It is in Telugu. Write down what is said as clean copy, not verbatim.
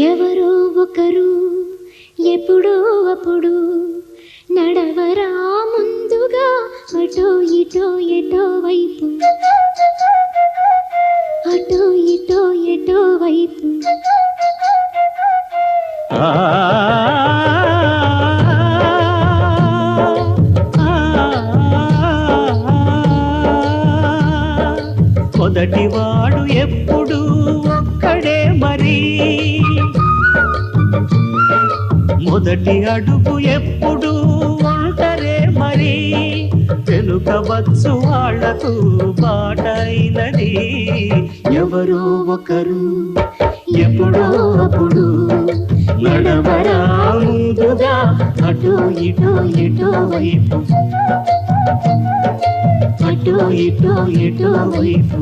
ఎవరో ఒకరు ఎప్పుడో అప్పుడు నడవరా ముందుగా అటో ఇటో ఎటో వైపు, అటో ఇటో ఎటో వైపు. మొదటివాడు ఎప్పుడు ఒక్కడే మరి, మొదటి అడుగు ఎప్పుడు ఒంటరే మరి. వెనుకవచ్చు వాళ్లకు బాటైనది ఎవరో ఒకరు ఎప్పుడో అప్పుడు నడవరా ముందుగా అటో ఇటో ఎటో వైపు, అటో ఇటో ఎటో వైపు.